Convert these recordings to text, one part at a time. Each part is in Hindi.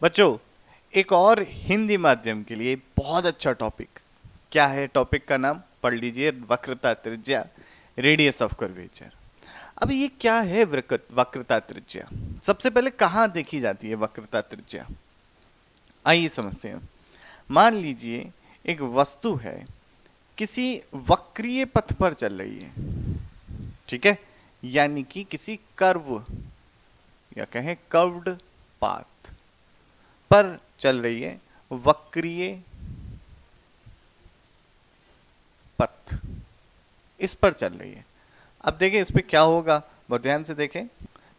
बच्चों, एक और हिंदी माध्यम के लिए बहुत अच्छा टॉपिक। क्या है टॉपिक का नाम? पढ़ लीजिए, वक्रता त्रिज्या, रेडियस ऑफ कर्वेचर। अब ये क्या है वक्रता त्रिज्या? सबसे पहले कहाँ देखी जाती है वक्रता त्रिज्या? आइए समझते हैं। मान लीजिए एक वस्तु है, किसी वक्रीय पथ पर चल रही है, ठीक है, यानी कि किसी कर्व या कहें कर्व्ड पाथ पर चल रही है, वक्रीय पथ इस पर चल रही है। अब देखें इस पे क्या होगा, बहुत ध्यान से देखें।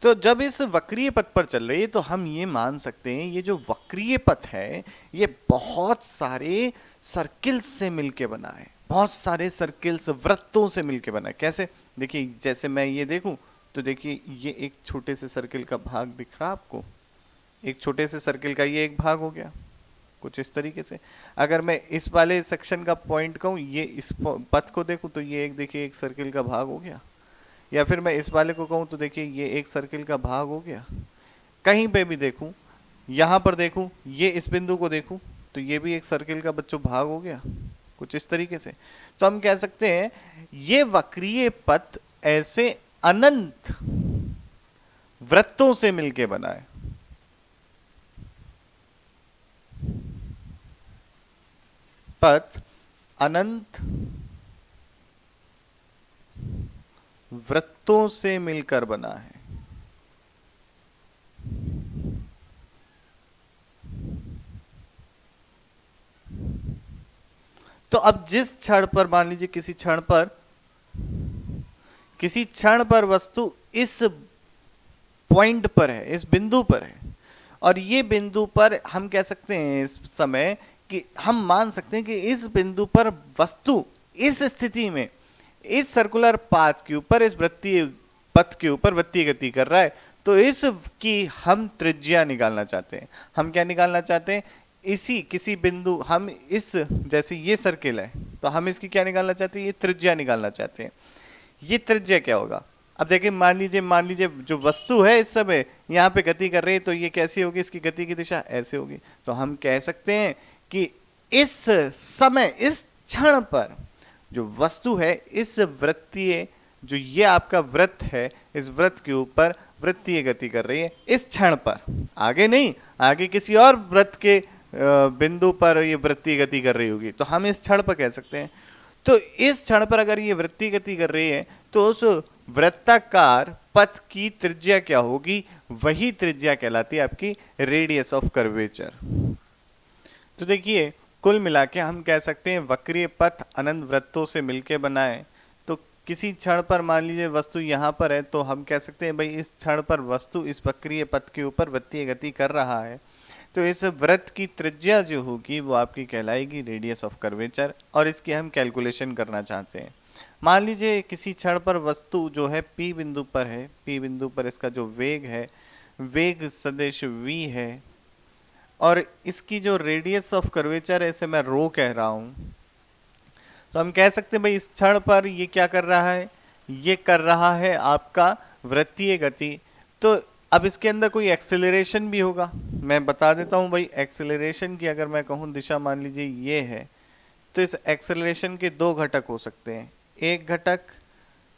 तो जब इस वक्रीय पथ पर चल रही है तो हम ये मान सकते हैं ये जो वक्रीय पथ है ये बहुत सारे सर्किल्स से मिलके बना है, बहुत सारे सर्किल्स वृत्तों से मिलके बना है। कैसे? देखिए, जैसे मैं ये देखूं तो देखिए ये एक छोटे से सर्किल का भाग दिख रहा आपको, एक छोटे से सर्किल का ये एक भाग हो गया, कुछ इस तरीके से। अगर मैं इस वाले सेक्शन का पॉइंट कहूं, ये इस पथ को देखूं तो ये एक देखिए एक सर्किल का भाग हो गया। या फिर मैं इस वाले को कहूं तो देखिए ये एक सर्किल का भाग हो गया। कहीं पे भी देखूं, यहां पर देखूं, ये इस बिंदु को देखूं तो ये भी एक सर्किल का बच्चों भाग हो गया, कुछ इस तरीके से। तो हम कह सकते हैं ये वक्रीय पथ ऐसे अनंत वृत्तों से मिलके बना है। पथ अनंत वृत्तों से मिलकर बना है। तो अब जिस क्षण पर मान लीजिए किसी क्षण पर वस्तु इस पॉइंट पर है, इस बिंदु पर है, और ये बिंदु पर हम कह सकते हैं इस समय कि हम मान सकते हैं कि इस बिंदु पर वस्तु इस स्थिति में इस सर्कुलर पाथ के ऊपर, इस वृत्तीय पथ के ऊपर वृत्तीय गति कर रहा है। तो इस की हम त्रिज्या निकालना चाहते हैं। हम क्या निकालना चाहते हैं? इसी किसी बिंदु हम इस, जैसे ये सर्किल है तो हम इसकी क्या निकालना चाहते हैं? ये त्रिज्या निकालना चाहते हैं। ये त्रिज्या क्या होगा? अब देखिए, मान लीजिए जो वस्तु है इस समय यहाँ पे गति कर रही है तो ये कैसी होगी? इसकी गति की दिशा ऐसे होगी। तो हम कह सकते हैं कि इस समय, इस क्षण पर जो वस्तु है इस वृत्तीय, जो ये आपका वृत्त है, इस वृत्त के ऊपर वृत्तीय गति कर रही है इस क्षण पर, आगे नहीं, आगे किसी और वृत्त के बिंदु पर ये वृत्तीय गति कर रही होगी, तो हम इस क्षण पर कह सकते हैं। तो इस क्षण पर अगर ये वृत्तीय गति कर रही है तो उस वृत्ताकार पथ की त्रिज्या क्या होगी? वही त्रिज्या कहलाती है आपकी रेडियस ऑफ कर्वेचर। तो देखिए, कुल मिला के हम कह सकते हैं वक्रीय पथ अनंत वृत्तों से मिलकर बना है। तो किसी क्षण पर मान लीजिए वस्तु यहाँ पर है तो हम कह सकते हैं भाई इस क्षण पर वस्तु इस वक्रीय पथ के ऊपर वृत्तीय गति कर रहा है, तो इस वृत्त की त्रिज्या जो होगी वो आपकी कहलाएगी रेडियस ऑफ कर्वेचर, और इसकी हम कैलकुलेशन करना चाहते हैं। मान लीजिए किसी क्षण पर वस्तु जो है P बिंदु पर है, P बिंदु पर इसका जो वेग है, वेग सदिश v है, और इसकी जो रेडियस ऑफ कर्वेचर है इसे मैं रो कह रहा हूं। तो हम कह सकते हैं भाई इस क्षण पर ये क्या कर रहा है? ये कर रहा है आपका वृत्तीय गति। तो अब इसके अंदर कोई एक्सेलरेशन भी होगा, मैं बता देता हूं भाई। एक्सेलरेशन की अगर मैं कहूं दिशा मान लीजिए ये है, तो इस एक्सेलरेशन के दो घटक हो सकते हैं। एक घटक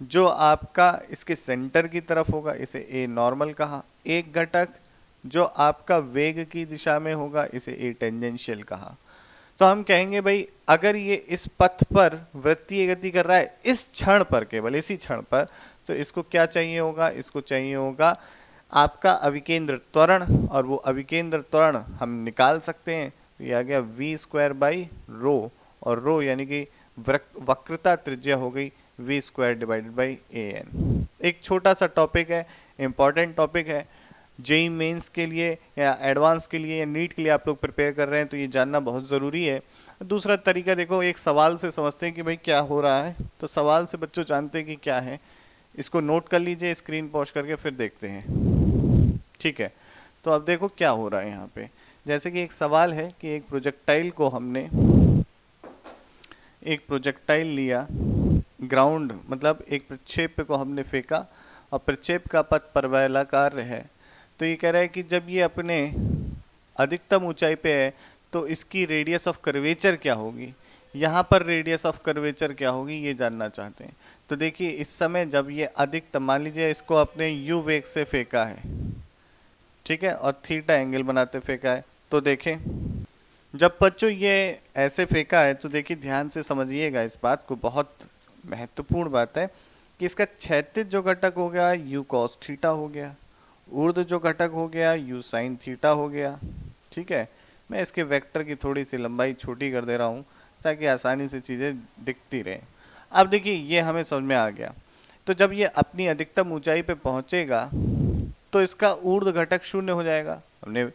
जो आपका इसके सेंटर की तरफ होगा, इसे ए नॉर्मल कहा। एक घटक जो आपका वेग की दिशा में होगा, इसे ए टेंजेंशियल कहा। तो हम कहेंगे भाई अगर ये इस पथ पर वृत्तीय गति कर रहा है इस क्षण पर, केवल इसी क्षण पर, तो इसको क्या चाहिए होगा? इसको चाहिए होगा आपका अविकेंद्र त्वरण, और वो अविकेंद्र त्वरण हम निकाल सकते हैं। तो ये आ गया v स्क्वायर बाई रो, और रो यानी कि वक्रता त्रिज्या हो गई v square divided by an। एक छोटा सा टॉपिक है, इंपॉर्टेंट टॉपिक है। जेई मेंस के लिए या एडवांस के लिए या नीट के लिए आप लोग प्रिपेयर कर रहे हैं तो ये जानना बहुत ज़रूरी है। दूसरा तरीका देखो, एक सवाल से समझते हैं कि भाई क्या हो रहा है, तो सवाल से बच्चों जानते हैं कि क्या है। इसको नोट कर लीजिए, स्क्रीन पॉज करके फिर देखते हैं, ठीक है? तो अब देखो क्या हो रहा है यहाँ पे। जैसे कि एक सवाल है कि एक प्रोजेक्टाइल को हमने, एक प्रोजेक्टाइल लिया, ग्राउंड मतलब एक प्रक्षेप को हमने फेंका, और प्रक्षेप का पथ परवलयाकार है। तो ये कह रहा है कि जब ये अपने अधिकतम ऊंचाई पे है तो इसकी रेडियस ऑफ कर्वेचर क्या होगी, यहाँ पर रेडियस ऑफ कर्वेचर क्या होगी, ये जानना चाहते हैं। तो देखिए इस समय जब ये अधिकतम, मान लीजिए इसको अपने u वेग से फेंका है, ठीक है, और थीटा एंगल बनाते फेंका है, तो देखें जब बच्चों ये ऐसे फेंका है तो देखिए ध्यान से समझिएगा इस बात को, बहुत महत्वपूर्ण बात है कि इसका क्षैतिज जो घटक हो गया u cos थीटा हो गया, ऊर्ध्व जो घटक हो गया u sin थीटा हो गया। ठीक है, मैं इसके वेक्टर की थोड़ी सी लंबाई छोटी कर दे रहा हूँ ताकि आसानी से चीजें दिखती रहें। अब देखिए ये हमें समझ में आ गया। तो जब ये अपनी अधिकतम ऊंचाई पे पहुंचेगा तो इसका ऊर्ध्व घटक शून्य हो जाएगा। हमने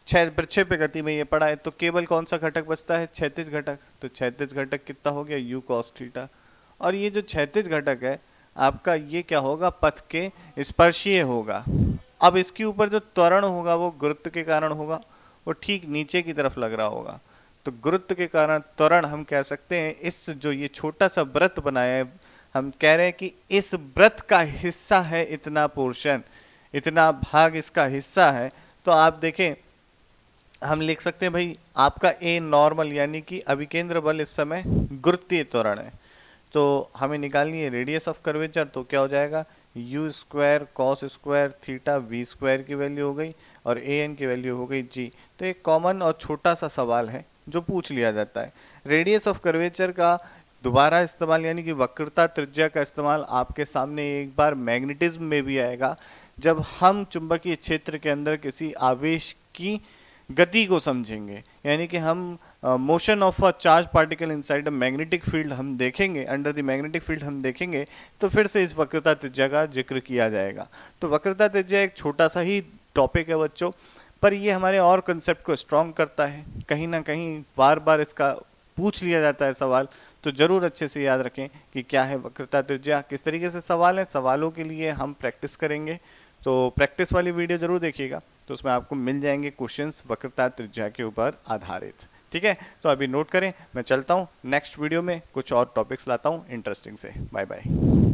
प्रक्षेप पे गति में ये पढ़ा है, तो केवल कौन सा घटक बचता है, क्षैतिज घटक। तो क्षैतिज घटक कितना हो गया, u cos थीटा। और ये जो क्षैतिज घटक है आपका, ये क्या होगा, पथ के स्पर्शीय होगा। अब इसके ऊपर जो त्वरण होगा वो गुरुत्व के कारण होगा, वो ठीक नीचे की तरफ लग रहा होगा। तो गुरुत्व के कारण त्वरण हम कह सकते हैं, इस जो ये छोटा सा वृत्त बनाया है, हम कह रहे हैं कि इस वृत्त का हिस्सा है इतना पोर्शन, इतना भाग इसका हिस्सा है। तो आप देखें हम लिख सकते हैं भाई आपका ए नॉर्मल यानी कि अभिकेंद्र बल इस समय गुरुत्वीय त्वरण है। तो हमें निकालनी है रेडियस ऑफ कर्वेचर, तो क्या हो जाएगा, u square cos square theta v square की वैल्यू हो गई और ए एन की वैल्यू हो गई जी। तो एक कॉमन और छोटा सा सवाल है जो पूछ लिया जाता है। रेडियस ऑफ कर्वेचर का दोबारा इस्तेमाल यानी कि वक्रता त्रिज्या का इस्तेमाल आपके सामने एक बार मैग्नेटिज्म में भी आएगा, जब हम चुंबकीय क्षेत्र के अंदर किसी आवेश की गति को समझेंगे, यानी कि हम motion of a charge particle inside a magnetic field हम देखेंगे, अंडर द मैग्नेटिक फील्ड हम देखेंगे, तो फिर से इस वक्रता त्रिज्या का जिक्र किया जाएगा। तो वक्रता त्रिज्या एक छोटा सा ही टॉपिक है बच्चों, पर ये हमारे और कंसेप्ट को स्ट्रॉन्ग करता है। कहीं ना कहीं बार बार इसका पूछ लिया जाता है सवाल, तो जरूर अच्छे से याद रखें कि क्या है वक्रता त्रिज्या, किस तरीके से सवाल है। सवालों के लिए हम प्रैक्टिस करेंगे, तो प्रैक्टिस वाली वीडियो जरूर देखिएगा, तो उसमें आपको मिल जाएंगे क्वेश्चंस वक्रता त्रिज्या के ऊपर आधारित। ठीक है, तो अभी नोट करें, मैं चलता हूँ, नेक्स्ट वीडियो में कुछ और टॉपिक्स लाता हूँ इंटरेस्टिंग से। Bye bye.